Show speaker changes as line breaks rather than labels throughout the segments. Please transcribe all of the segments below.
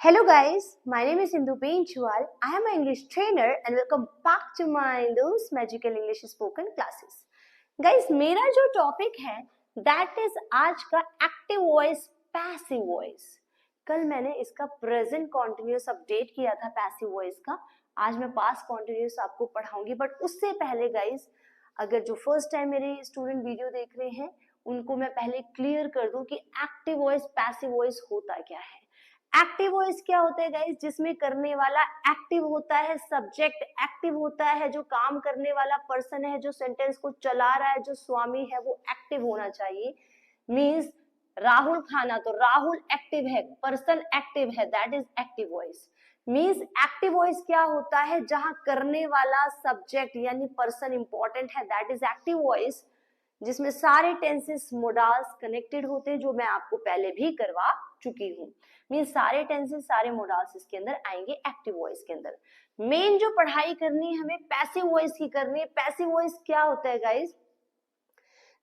Hello guys, my name is Indu Benchwal. I am an English trainer and welcome back to my Indu's Magical English Spoken Classes. Guys, मेरा जो topic है that is आज का active voice passive voice. कल मैंने इसका present continuous update किया था पैसिव वॉइस का. आज मैं पास्ट कॉन्टिन्यूस आपको पढ़ाऊंगी, बट उससे पहले गाइज अगर जो फर्स्ट टाइम मेरे स्टूडेंट वीडियो देख रहे हैं उनको मैं पहले क्लियर कर दूं कि एक्टिव वॉइस पैसिव वॉइस होता क्या है. एक्टिव वॉइस क्या होता है गाइस, जिसमें करने वाला एक्टिव होता है, सब्जेक्ट एक्टिव होता है, जो काम करने वाला पर्सन है, जो सेंटेंस को चला रहा है, जो स्वामी है वो एक्टिव होना चाहिए. मींस राहुल खाना, तो राहुल एक्टिव है, पर्सन एक्टिव है, that is active voice. Means active voice क्या होता है, जहां करने वाला सब्जेक्ट यानी पर्सन इंपॉर्टेंट है, दैट इज एक्टिव वॉइस, जिसमें सारे टेंसेस मोडाल्स कनेक्टेड होते हैं, जो मैं आपको पहले भी करवा चुकी हूँ. मींस सारे टेंसेस सारे मोडाल्स इसके अंदर आएंगे एक्टिव वॉइस के अंदर. मेन जो पढ़ाई करनी है हमें पैसिव वॉइस की करनी है. पैसिव वॉइस क्या होता है गाइस,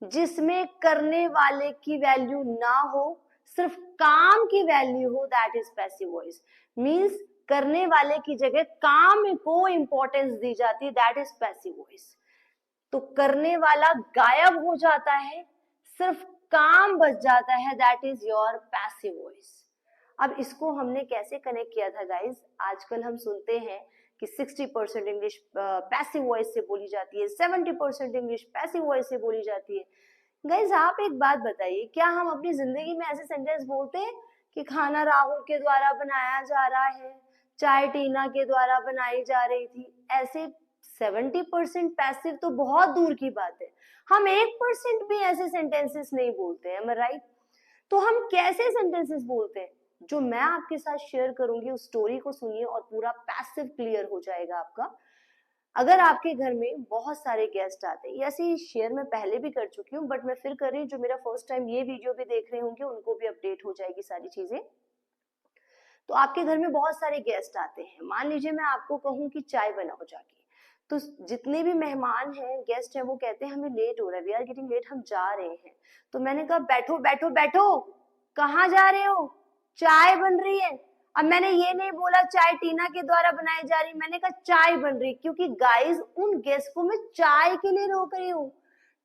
जिसमें करने वाले की वैल्यू ना हो, सिर्फ काम की वैल्यू हो, that is passive voice. Means करने वाले की जगह काम को इंपॉर्टेंस दी जाती है, दैट इज पैसिव वॉइस. तो करने वाला गायब हो जाता है, सिर्फ काम बच जाता है, that is your passive voice. अब इसको हमने कैसे कनेक्ट किया था गाइज, आजकल हम सुनते हैं कि 60% इंग्लिश पैसिव वॉइस से बोली जाती है, 70% इंग्लिश पैसिव वॉइस से बोली जाती है. गाइज आप एक बात बताइए, क्या हम अपनी जिंदगी में ऐसे सेंटेंस बोलते हैं कि खाना राहुल के द्वारा बनाया जा रहा है, चाय टीना के द्वारा बनाई जा रही थी? ऐसे 70% पैसिव तो बहुत दूर की बात है. हम 1% भी ऐसे सेंटेंसेस नहीं बोलते हैं, राइट? तो हम कैसे सेंटेंसेस बोलते हैं? जो मैं आपके साथ शेयर करूंगी उस स्टोरी को सुनिए और पूरा पैसिव क्लियर हो जाएगा आपका. अगर आपके घर में बहुत सारे गेस्ट आते हैं, ऐसे शेयर मैं पहले भी कर चुकी हूँ, बट मैं फिर कर रही हूँ, जो मेरा फर्स्ट टाइम ये वीडियो भी देख रहे होंगे उनको भी अपडेट हो जाएगी सारी चीजें. तो आपके घर में बहुत सारे गेस्ट आते हैं, मान लीजिए मैं आपको कहूँ कि चाय बनाओ जाके, तो जितने भी मेहमान हैं, गेस्ट हैं, वो कहते हैं हमें लेट हो रहा है, वी आर गेटिंग लेट, हम जा रहे हैं. तो मैंने कहा बैठो बैठो बैठो, कहाँ जा रहे हो? चाय बन रही है. अब मैंने ये नहीं बोला चाय टीना के द्वारा बनाई जा रही, मैंने कहा चाय बन रही, क्योंकि गाइस उन गेस्ट को मैं चाय के लिए रोक रही हूँ,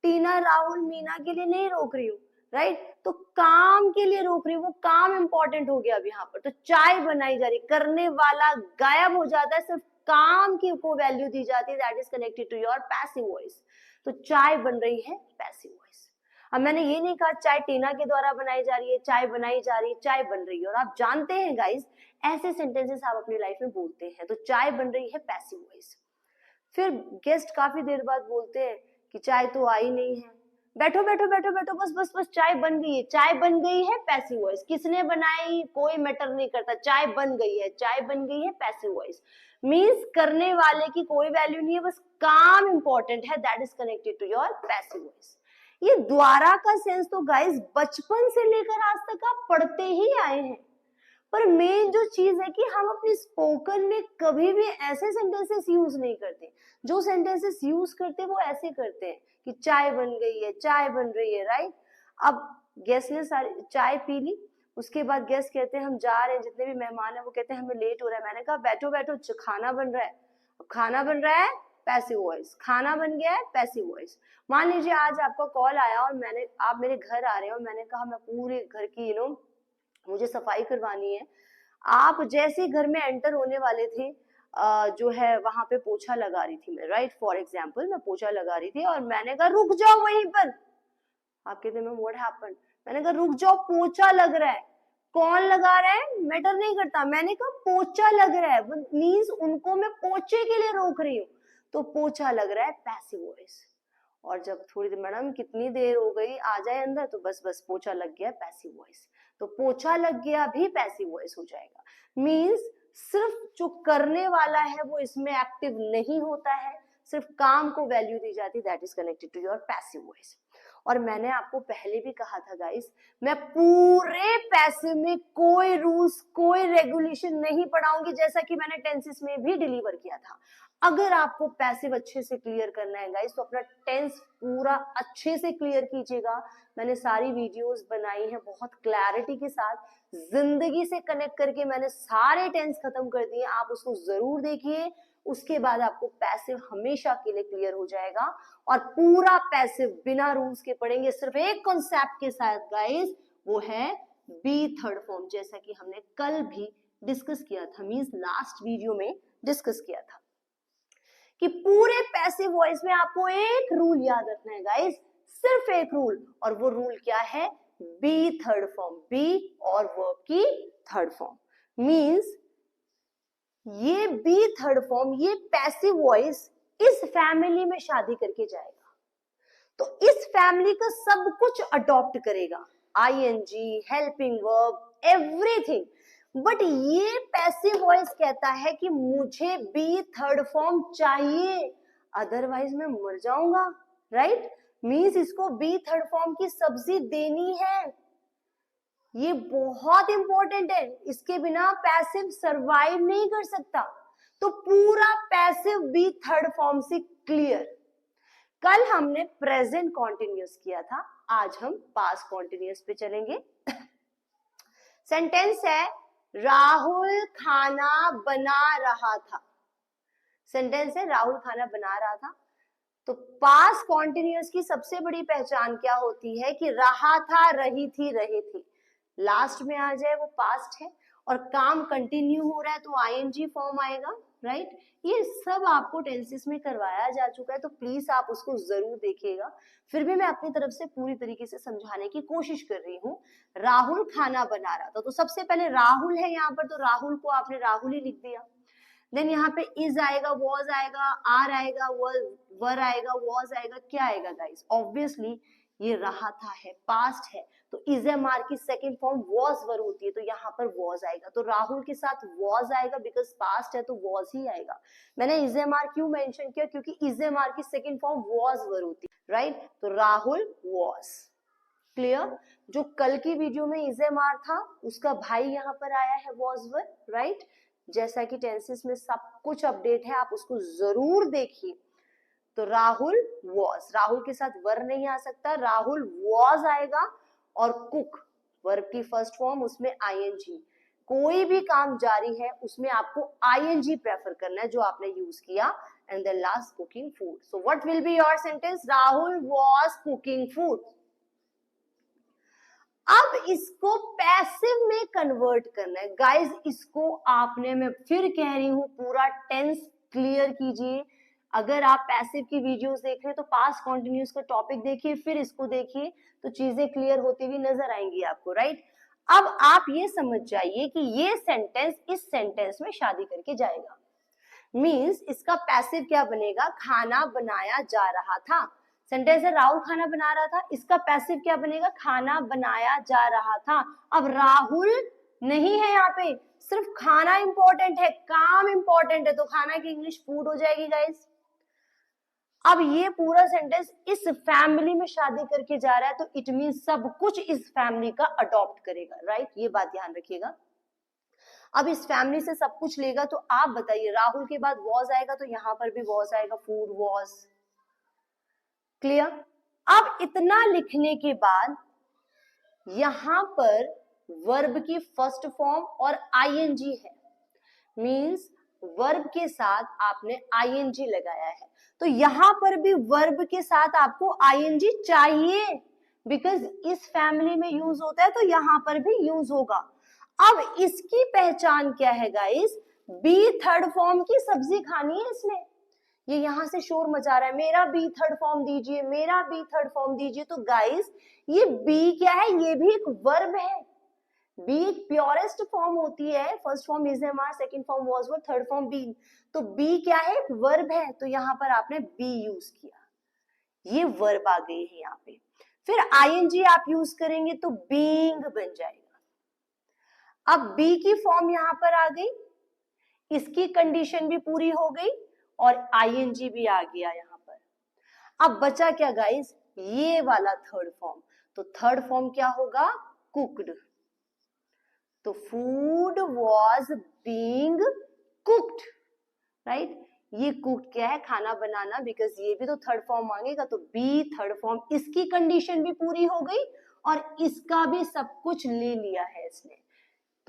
टीना राहुल मीना के लिए नहीं रोक रही हूँ, राइट? तो काम के लिए रोक रही हूँ, वो काम इंपॉर्टेंट हो गया अब यहाँ पर. तो चाय बनाई जा रही, करने वाला गायब हो जाता है, सिर्फ काम की को वैल्यू दी जाती है, that is connected to your passive voice. तो चाय बन रही है, पैसिव वॉइस. अब मैंने ये नहीं कहा चाय टीना के द्वारा बनाई जा रही है, चाय बनाई जा रही है, चाय बन रही है. और आप जानते हैं गाइस, ऐसे सेंटेंसेस आप अपनी लाइफ में बोलते हैं. तो चाय बन रही है, पैसिव वॉइस. फिर गेस्ट काफी देर बाद बोलते हैं कि चाय तो आई नहीं है, बैठो बैठो बैठो बैठो, बस बस बस चाय बन गई है. चाय बन गई है, पैसिव वॉइस. किसने बनाई कोई मैटर नहीं करता, चाय बन गई है, चाय बन गई है, पैसिव वॉइस. मींस करने वाले की कोई वैल्यू नहीं है, बस काम इंपॉर्टेंट है, that is connected to your passive voice. ये द्वारा का सेंस तो गाइस बचपन से लेकर आज तक आप पढ़ते ही आए हैं, पर मेन जो चीज है कि हम अपनी स्पोकन में कभी भी ऐसे सेंटेंसेस यूज नहीं करते. जो सेंटेंसेस यूज करते हैं वो ऐसे करते हैं कि चाय बन गई है, चाय बन रही है, राइट? अब गेस्ट ने सारी चाय पी ली, उसके बाद गेस्ट कहते हैं हम जा रहे हैं, जितने भी मेहमान है वो कहते हैं हमें लेट हो रहा है. मैंने कहा बैठो बैठो, खाना बन रहा है. खाना बन रहा है, पैसिव वॉइस. खाना बन गया है, पैसिव वॉइस. मान लीजिए आज आपका कॉल आया और आप मेरे घर आ रहे हैं और मैंने कहा मैं पूरे घर की मुझे सफाई करवानी है. आप जैसे घर में एंटर होने वाले थे, जो है वहां पे पोछा लगा रही थी मैं, राइट? फॉर एग्जाम्पल मैं पोछा लगा रही थी और मैंने कहा रुक जाओ वहीं पर. आप कहते हैं व्हाट हैपेंड? मैंने कहा रुक जाओ, पोछा लग रहा है. कौन लगा रहा है मैटर नहीं करता, मैंने कहा पोछा लग रहा है, मीन्स उनको मैं पोछे के लिए रोक रही हूँ. तो पोछा लग रहा है, पैसिव वॉइस. और जब थोड़ी देर, मैडम कितनी देर हो गई, आ जाए अंदर, तो बस बस पोछा लग गया, पैसिव वॉइस. तो पोछा लग गया भी पैसिव वॉइस हो जाएगा. मींस सिर्फ जो करने वाला है वो इसमें एक्टिव नहीं होता है, सिर्फ काम को वैल्यू दी जाती, that is connected to your passive voice. और मैंने आपको पहले भी कहा था गाइस, मैं पूरे पैसिव में कोई रूल्स कोई रेगुलेशन नहीं पढ़ाऊंगी, जैसा कि मैंने टेंसेस में भी डिलीवर किया था. अगर आपको पैसिव अच्छे से क्लियर करना है गाइस, तो अपना टेंस पूरा अच्छे से क्लियर कीजिएगा. मैंने सारी वीडियोस बनाई हैं बहुत क्लैरिटी के साथ, जिंदगी से कनेक्ट करके मैंने सारे टेंस खत्म कर दिए, आप उसको जरूर देखिए। उसके बाद आपको पैसिव हमेशा के लिए क्लियर हो जाएगा और पूरा पैसिव बिना रूल्स के पढ़ेंगे, सिर्फ एक कॉन्सेप्ट के साथ गाइस, वो है बी थर्ड फॉर्म, जैसा कि हमने कल भी डिस्कस किया था, मींस लास्ट वीडियो में डिस्कस किया था कि पूरे पैसिव वॉइस में आपको एक रूल याद रखना है गाइस, सिर्फ एक रूल, और वो रूल क्या है, बी थर्ड फॉर्म, बी और वर्ब की थर्ड फॉर्म। मींस ये बी थर्ड फॉर्म, ये पैसिव वॉइस इस फैमिली में शादी करके जाएगा, तो इस फैमिली का सब कुछ अडॉप्ट करेगा, I N G, helping verb, everything. But ये पैसिव वॉइस कहता है कि मुझे बी थर्ड फॉर्म चाहिए, अदरवाइज मैं मर जाऊंगा, राइट? मींस इसको बी थर्ड फॉर्म की सब्जी देनी है, ये बहुत इंपॉर्टेंट है, इसके बिना पैसिव सरवाइव नहीं कर सकता। तो पूरा पैसिव बी थर्ड फॉर्म से क्लियर। कल हमने प्रेजेंट कॉन्टिन्यूअस किया था, आज हम पास्ट कॉन्टिन्यूअस पे चलेंगे। सेंटेंस है राहुल खाना बना रहा था, सेंटेंस है राहुल खाना बना रहा था। तो पास्ट कॉन्टिन्यूअस की सबसे बड़ी पहचान क्या होती है कि रहा था, रही थी, रहे थे, लास्ट में आ जाए वो पास्ट है, और काम कंटिन्यू हो रहा है तो आईएनजी फॉर्म आएगा, राइट? ये सब आपको टेंसेस में करवाया जा चुका है, तो प्लीज आप उसको जरूर देखिएगा। फिर भी मैं अपनी तरफ से पूरी तरीके से समझाने की कोशिश कर रही हूँ। राहुल खाना बना रहा था, तो सबसे पहले राहुल है यहाँ पर, तो राहुल को आपने राहुल ही लिख दिया। देन यहाँ पे इज आएगा, वॉज आएगा, आर आएगा, वर आएगा, वॉज आएगा, क्या आएगा गाइस? ऑब्वियसली ये रहा था है, पास्ट है, तो इज एम आर की सेकेंड फॉर्म वॉज वर होती है, तो यहाँ पर वॉज आएगा, तो राहुल के साथ वॉज आएगा, बिकॉज पास्ट है तो वॉज ही आएगा। मैंने इज एम आर क्यों मेंशन किया? क्योंकि इज एम आर की सेकेंड फॉर्म वॉज वर होती है, राइट? तो राहुल वॉज, क्लियर? जो कल की वीडियो में इज एम आर था, उसका भाई यहाँ पर आया है वॉज वर, राइट? जैसा कि टेंसेस में सब कुछ अपडेट है, आप उसको जरूर देखिए। तो राहुल वॉज, राहुल के साथ वर नहीं आ सकता, राहुल वॉज आएगा, और कुक वर्ब की फर्स्ट फॉर्म, उसमें आईएनजी। कोई भी काम जारी है उसमें आपको आईएनजी प्रेफर करना है जो आपने यूज किया, and the last cooking food. So what will be your sentence? Rahul was cooking food. अब इसको पैसिव में कन्वर्ट करना है गाइस, इसको आपने, मैं फिर कह रही हूं, पूरा टेंस क्लियर कीजिए। अगर आप पैसिव की वीडियोस देख रहे हैं तो पास्ट कॉन्टिन्यूअस का टॉपिक देखिए, फिर इसको देखिए, तो चीजें क्लियर होती हुई नजर आएंगी आपको, राइट? अब आप ये समझ जाइए कि ये सेंटेंस इस सेंटेंस में शादी करके जाएगा। मींस इसका पैसिव क्या बनेगा? खाना बनाया जा रहा था। सेंटेंस है राहुल खाना बना रहा था, इसका पैसिव क्या बनेगा? खाना बनाया जा रहा था। अब राहुल नहीं है यहाँ पे, सिर्फ खाना इंपॉर्टेंट है, काम इंपॉर्टेंट है, तो खाना की इंग्लिश फूड हो जाएगी गाइस। अब ये पूरा सेंटेंस इस फैमिली में शादी करके जा रहा है, तो इट मीन सब कुछ इस फैमिली का अडॉप्ट करेगा, राइट? ये बात ध्यान रखिएगा। अब इस फैमिली से सब कुछ लेगा, तो आप बताइए, राहुल के बाद वॉज आएगा तो यहाँ पर भी वॉज आएगा, फूड वॉज, क्लियर? अब इतना लिखने के बाद यहां पर वर्ब की फर्स्ट फॉर्म और आईएनजी है, मींस वर्ब के साथ आपने आईएनजी लगाया है, तो यहां पर भी वर्ब के साथ आपको आईएनजी चाहिए, बिकॉज इस फैमिली में यूज होता है, तो यहां पर भी यूज होगा। अब इसकी पहचान क्या है गाइस? बी थर्ड फॉर्म की सब्जी खानी है इसने। ये यहां से शोर मचा रहा है, मेरा बी थर्ड फॉर्म दीजिए, मेरा बी थर्ड फॉर्म दीजिए। तो गाइस ये बी क्या है? ये भी एक वर्ब है। बी एक प्योरेस्ट फॉर्म होती है, first form is am are, second form was were, third form be. तो बी क्या है? एक वर्ब है, तो यहाँ पर आपने बी यूज किया, ये वर्ब आ गई है यहाँ पे। फिर आईएनजी आप यूज करेंगे तो बीइंग बन जाएगा। अब बी की फॉर्म यहाँ पर आ गई, इसकी कंडीशन भी पूरी हो गई, और आईएनजी भी आ गया यहाँ पर। अब बचा क्या गाइस? ये वाला थर्ड फॉर्म। तो थर्ड फॉर्म क्या होगा? कुक्ड। तो food was being cooked, right? ये कुक्ड क्या है? खाना बनाना, बिकॉज ये भी तो थर्ड फॉर्म मांगेगा, तो बी थर्ड फॉर्म, इसकी कंडीशन भी पूरी हो गई और इसका भी सब कुछ ले लिया है इसने।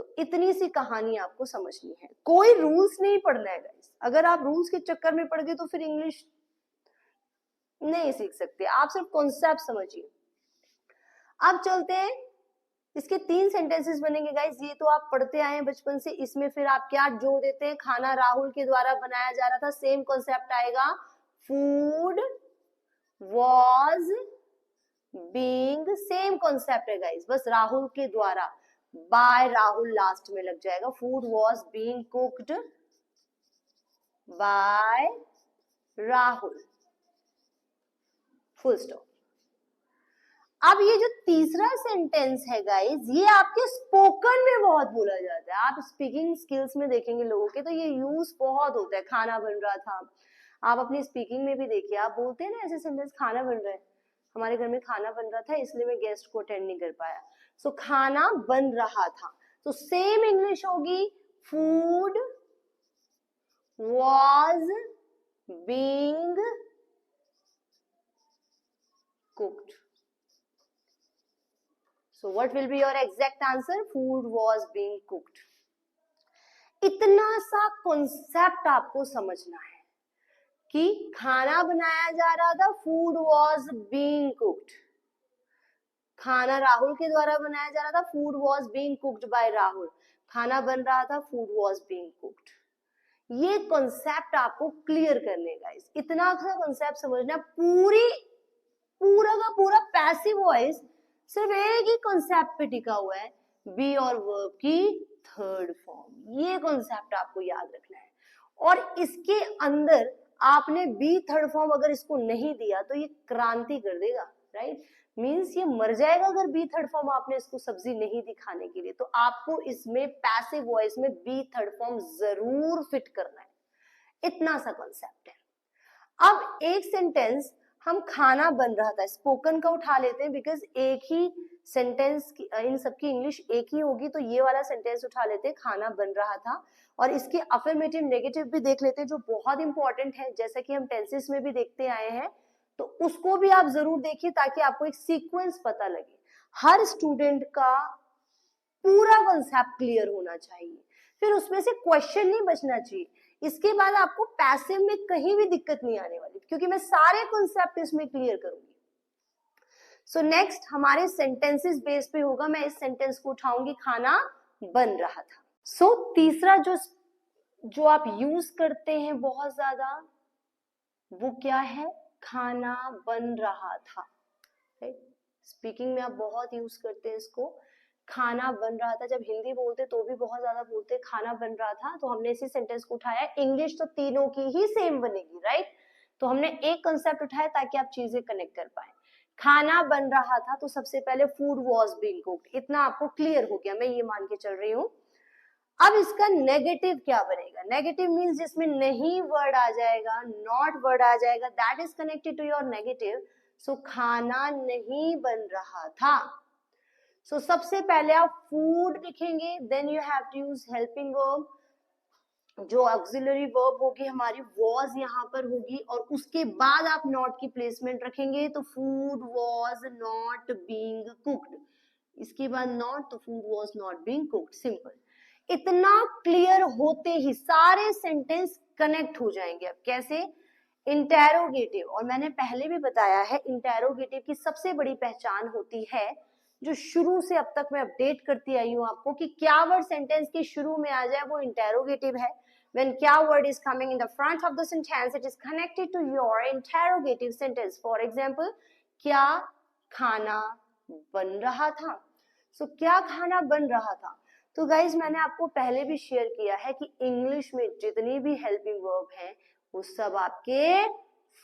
तो इतनी सी कहानी आपको समझनी है, कोई रूल्स नहीं पढ़ना है गाइस। अगर आप रूल्स के चक्कर में पड़ गए तो फिर इंग्लिश नहीं सीख सकते, आप सिर्फ कॉन्सेप्ट समझिए। अब चलते हैं, इसके 3 सेंटेंसेस बनेंगे गाइस, ये तो आप पढ़ते आए हैं बचपन से। इसमें फिर आप क्या जोड़ देते हैं, खाना राहुल के द्वारा बनाया जा रहा था, सेम कॉन्सेप्ट आएगा, food was being, same concept है गाइस, बस राहुल के द्वारा, बाय राहुल लास्ट में लग जाएगा, food was being cooked bye Rahul, full stop. अब ये जो तीसरा सेंटेंस है गाइस, ये आपके स्पोकन में बहुत बोला जाता है, आप स्पीकिंग स्किल्स में देखेंगे लोगों के तो ये यूज बहुत होता है, खाना बन रहा था। आप अपनी स्पीकिंग में भी देखिए, आप बोलते हैं ना ऐसे सेंटेंस, खाना बन रहा है, हमारे घर में खाना बन रहा था इसलिए मैं गेस्ट को अटेंड नहीं कर पाया। सो खाना बन रहा था, तो सेम इंग्लिश होगी, food was being cooked. So what will be your exact answer? Food was being cooked. इतना सा कॉन्सेप्ट आपको समझना है कि खाना बनाया जा रहा था, फूड वॉज बीइंग कुक्ड, खाना राहुल के द्वारा बनाया जा रहा था, food was being cooked bye Rahul, खाना बन रहा था, फूड वॉज बीइंग कुक्ड। ये कॉन्सेप्ट आपको क्लियर करने का, इतना सा कॉन्सेप्ट समझना, पूरा का पूरा पैसिव वॉइस सिर्फ एक ही कॉन्सेप्ट पे टिका हुआ है, बी और वर्ब की थर्ड फॉर्म। ये कॉन्सेप्ट आपको याद रखना है, और इसके अंदर आपने बी थर्ड फॉर्म अगर इसको नहीं दिया तो ये क्रांति कर देगा, राइट, मींस ये मर जाएगा अगर बी थर्ड फॉर्म आपने इसको सब्जी नहीं दिखाने के लिए। तो आपको इसमें पैसिव वॉइस में बी थर्ड फॉर्म जरूर फिट करना है, इतना सा कॉन्सेप्ट है। अब एक सेंटेंस हम खाना बन रहा था, स्पोकन का उठा लेते हैं बिकॉज एक ही सेंटेंस इन सबकी इंग्लिश एक ही होगी, तो ये वाला सेंटेंस उठा लेते हैं, खाना बन रहा था, और इसके अफर्मेटिव नेगेटिव भी देख लेते हैं जो बहुत इंपॉर्टेंट है, जैसा कि हम टेंसेस में भी देखते आए हैं, तो उसको भी आप जरूर देखिए ताकि आपको एक सीक्वेंस पता लगे। हर स्टूडेंट का पूरा कॉन्सेप्ट क्लियर होना चाहिए, फिर उसमें से क्वेश्चन नहीं बचना चाहिए। इसके बाद आपको पैसिव में कहीं भी दिक्कत नहीं आने वाली, क्योंकि मैं सारे कॉन्सेप्ट इसमें क्लियर करूंगी। सो नेक्स्ट हमारे सेंटेंसेस बेस पे होगा, मैं इस सेंटेंस को उठाऊंगी, खाना बन रहा था। सो तीसरा जो आप यूज करते हैं बहुत ज्यादा, वो क्या है, खाना बन रहा था, राइट, स्पीकिंग में आप बहुत यूज करते हैं इसको, खाना बन रहा था। जब हिंदी बोलते तो भी बहुत ज्यादा बोलते खाना बन रहा था, तो हमने इसी सेंटेंस को उठाया। इंग्लिश तो तीनों की ही सेम बनेगी, राइट, तो हमने एक कंसेप्ट उठाया ताकि आप चीजें कनेक्ट कर पाए। खाना बन रहा था तो सबसे पहले फूड वॉज बीइंग कुक्ड, इतना आपको क्लियर हो गया, मैं ये मान के चल रही हूँ। अब इसका नेगेटिव क्या बनेगा, नेगेटिव मीन्स जिसमें नहीं वर्ड आ जाएगा, नॉट वर्ड आ जाएगा, that is connected to your negative. So खाना नहीं बन रहा था, सो सबसे पहले आप फूड लिखेंगे, then you have to use helping verb, जो ऑक्सिलरी वर्ब होगी हमारी वॉज यहाँ पर होगी, और उसके बाद आप नॉट की प्लेसमेंट रखेंगे, तो food was not being cooked, इसके बाद नॉट, तो food was not being cooked, simple. इतना क्लियर होते ही सारे सेंटेंस कनेक्ट हो जाएंगे। अब कैसे, इंटेरोगेटिव, और मैंने पहले भी बताया है इंटेरोगेटिव की सबसे बड़ी पहचान होती है, जो शुरू से अब तक मैं अपडेट करती आई हूं आपको, कि क्या वर्ड सेंटेंस के शुरू में आ जाए वो इंटेरोगेटिव है। When क्या word is coming in the front of the sentence, it is connected to your interrogative sentence. For example, क्या खाना बन रहा था, so क्या खाना बन रहा था। तो गाइज मैंने आपको पहले भी शेयर किया है कि इंग्लिश में जितनी भी हेल्पिंग वर्ब हैं वो सब आपके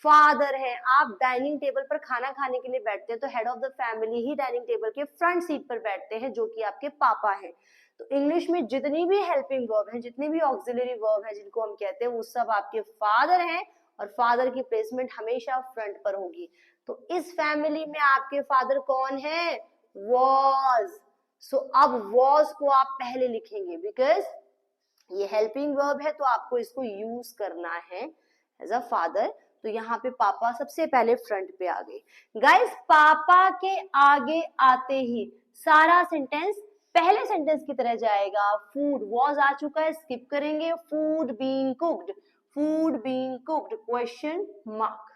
फादर हैं। आप डाइनिंग टेबल पर खाना खाने के लिए बैठते हैं तो head of the family he dining table के फ्रंट सीट पर बैठते हैं, जो कि आपके पापा हैं। तो इंग्लिश में जितनी भी हेल्पिंग वर्ब हैं, जितनी भी ऑक्सिलरी वर्ब हैं जिनको हम कहते हैं, वो सब आपके फादर हैं, और फादर की प्लेसमेंट हमेशा फ्रंट पर होगी। तो इस फैमिली में आपके फादर कौन है, वॉज। सो अब वॉज को आप पहले लिखेंगे बिकॉज ये हेल्पिंग वर्ब है, तो आपको इसको यूज करना है एज अ फादर। तो यहाँ पे पापा सबसे पहले फ्रंट पे आ गए। गाइस पापा के आगे आते ही सारा सेंटेंस पहले सेंटेंस की तरह जाएगा, फूड वॉज आ चुका है, स्किप करेंगे, food being cooked, food being cooked question mark.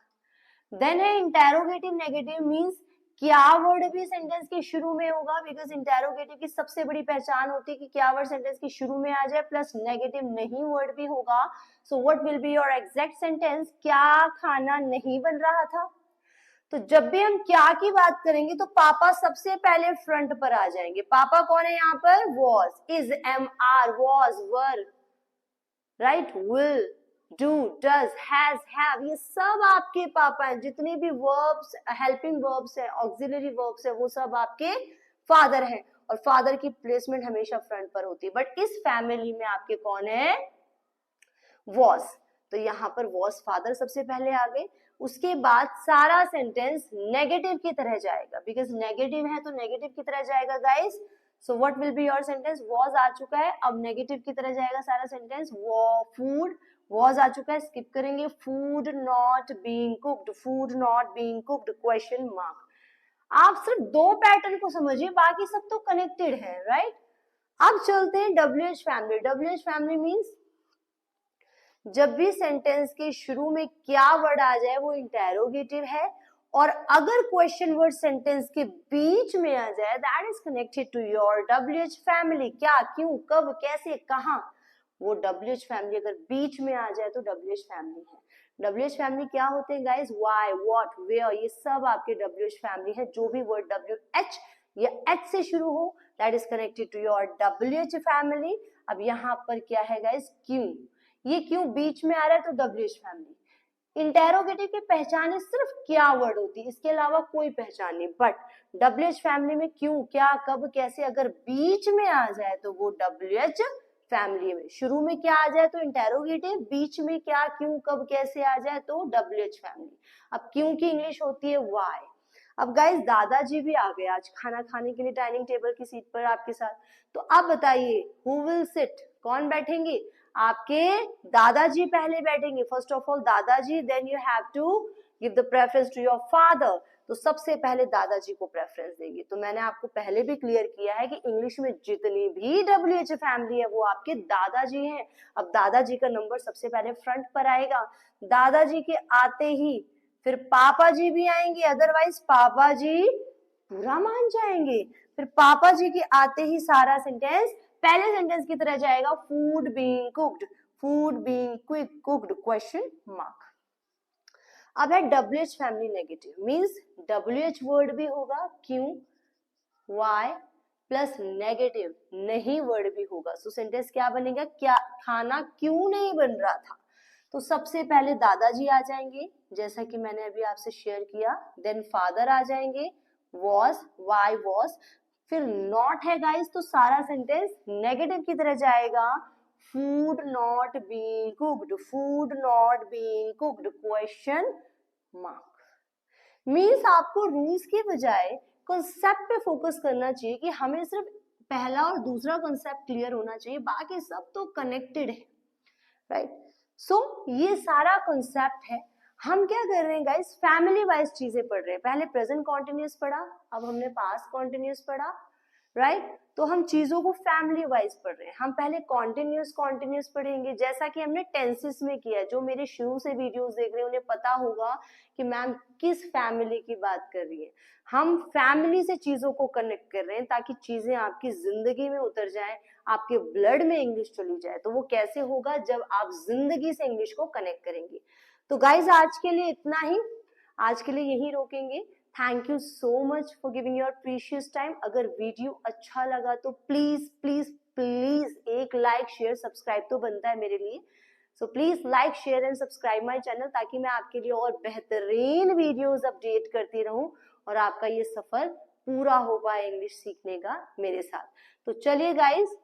Then है इंटेरोगेटिव नेगेटिव, मींस क्या वर्ड भी सेंटेंस के शुरू में होगा, बिकॉज इंटेरोगेटिव की सबसे बड़ी पहचान होती है कि क्या वर्ड सेंटेंस के शुरू में आ जाए, प्लस नेगेटिव नहीं वर्ड भी होगा। सो what will be your exact sentence, क्या खाना नहीं बन रहा था। तो जब भी हम क्या की बात करेंगे तो पापा सबसे पहले फ्रंट पर आ जाएंगे। पापा कौन है यहाँ पर, was, is, am, are, was, were, right, will, do, does, has, have, ये सब आपके पापा हैं। जितने भी वर्ब्स, हेल्पिंग वर्ब्स है, ऑक्सिलरी वर्ब्स है, वो सब आपके फादर हैं। और फादर की प्लेसमेंट हमेशा फ्रंट पर होती है। बट इस फैमिली में आपके कौन है, वॉज। तो यहाँ पर वॉज फादर सबसे पहले आ गए। उसके बाद सारा सेंटेंस नेगेटिव की तरह जाएगा, बिकॉज नेगेटिव है तो नेगेटिव की तरह जाएगा guys. So what will be your sentence, was आ चुका है, अब नेगेटिव की तरह जाएगा सारा सेंटेंस। फूड वॉज आ चुका है, स्किप करेंगे, food not being cooked, food not being cooked question mark. आप सिर्फ दो पैटर्न को समझिए, बाकी सब तो कनेक्टेड है, राइट। अब चलते हैं WH family. WH family means जब भी सेंटेंस के शुरू में क्या वर्ड आ जाए वो इंटेरोगेटिव है, और अगर क्वेश्चन वर्ड सेंटेंस के बीच में आ जाए that is connected to your WH family. क्या, क्यों, कब, कैसे, कहां, वो WH फैमिली अगर बीच में आ जाए तो WH फैमिली है। WH फैमिली क्या होते हैं गाइस, व्हाई, व्हाट, वेयर, ये सब आपके WH फैमिली है। जो भी वर्ड WH या H से शुरू हो that is connected to your WH family. अब यहाँ पर क्या है गाइस, क्यों, ये क्यों बीच में आ रहा है तो WH फैमिली। इंटेरोगेटिव की पहचान सिर्फ क्या वर्ड होती है, इसके अलावा कोई पहचान नहीं। बट WH फैमिली में क्यों, क्या, कब, कैसे अगर बीच में आ जाए तो वो WH फैमिली में। शुरू में क्या आ जाए तो इंटेरोगेटिव, बीच में क्या, क्यों, कब, कैसे आ जाए तो WH फैमिली। अब क्यों की इंग्लिश होती है व्हाई। अब गाइस दादाजी भी आ गए आज खाना खाने के लिए डाइनिंग टेबल की सीट पर आपके साथ। तो अब बताइए हु विल सिट, कौन बैठेंगे, आपके दादाजी पहले बैठेंगे। फर्स्ट ऑफ ऑल दादाजी, then you have to give the preference to your father. तो सबसे पहले दादाजी को प्रेफरेंस देंगे। तो मैंने आपको पहले भी क्लियर किया है कि इंग्लिश में जितनी भी WH फैमिली है वो आपके दादाजी हैं। अब दादाजी का नंबर सबसे पहले फ्रंट पर आएगा। दादाजी के आते ही फिर पापा जी भी आएंगे, अदरवाइज पापा जी बुरा मान जाएंगे। फिर पापा जी के आते ही सारा सेंटेंस पहले सेंटेंस की तरह जाएगा, food being cooked, food being quick cooked question mark. अब है WH family negative, means WH word भी होगा, क्यों, व्हाई, प्लस नेगेटिव नहीं वर्ड भी होगा। सो सेंटेंस क्या बनेगा, क्या, खाना क्यों नहीं बन रहा था। तो सबसे पहले दादाजी आ जाएंगे जैसा कि मैंने अभी आपसे शेयर किया, देन फादर आ जाएंगे, वॉज, व्हाई वॉज, फिर नॉट है गाइस तो सारा सेंटेंस नेगेटिव की तरह जाएगा, food not being cooked, food not being cooked question mark. Means आपको रूल्स के बजाय कॉन्सेप्ट पे फोकस करना चाहिए कि हमें सिर्फ पहला और दूसरा कॉन्सेप्ट क्लियर होना चाहिए, बाकी सब तो कनेक्टेड है, राइट। सो ये सारा कॉन्सेप्ट है। हम क्या कर रहे हैं गाइस, फैमिली वाइज चीजें पढ़ रहे हैं। पहले प्रेजेंट कॉन्टिन्यूअस पढ़ा, अब हमने पास्ट कॉन्टिन्यूअस पढ़ा, राइट। तो हम चीजों को फैमिली वाइज पढ़ रहे हैं। हम पहले कॉन्टिन्यूअस कॉन्टिन्यूअस पढ़ेंगे जैसा कि हमने टेंसेस में किया। जो मेरे शुरू से वीडियोस देख रहे हैं उन्हें पता होगा कि मैम किस फैमिली की बात कर रही है। हम फैमिली से चीजों को कनेक्ट कर रहे हैं ताकि चीजें आपकी जिंदगी में उतर जाएं, आपके ब्लड में इंग्लिश चली जाए। तो वो कैसे होगा, जब आप जिंदगी से इंग्लिश को कनेक्ट करेंगे। तो गाइज आज के लिए इतना ही, आज के लिए यही रोकेंगे। Thank you so much for giving your precious time. अगर वीडियो अच्छा लगा तो प्लीज प्लीज प्लीज एक लाइक, शेयर, सब्सक्राइब तो बनता है मेरे लिए। So please like, share and subscribe my channel ताकि मैं आपके लिए और बेहतरीन वीडियोस अपडेट करती रहूं और आपका ये सफर पूरा हो पाए इंग्लिश सीखने का मेरे साथ। तो चलिए गाइज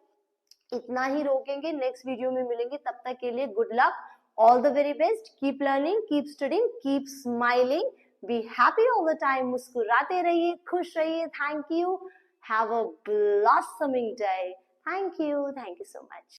इतना ही रोकेंगे, नेक्स्ट वीडियो में मिलेंगे। तब तक के लिए good luck, all the very best, keep learning, keep studying, keep smiling, be happy all the time, मुस्कुराते रहिए, खुश रहिए। Thank you, have a blossoming day. Thank you so much.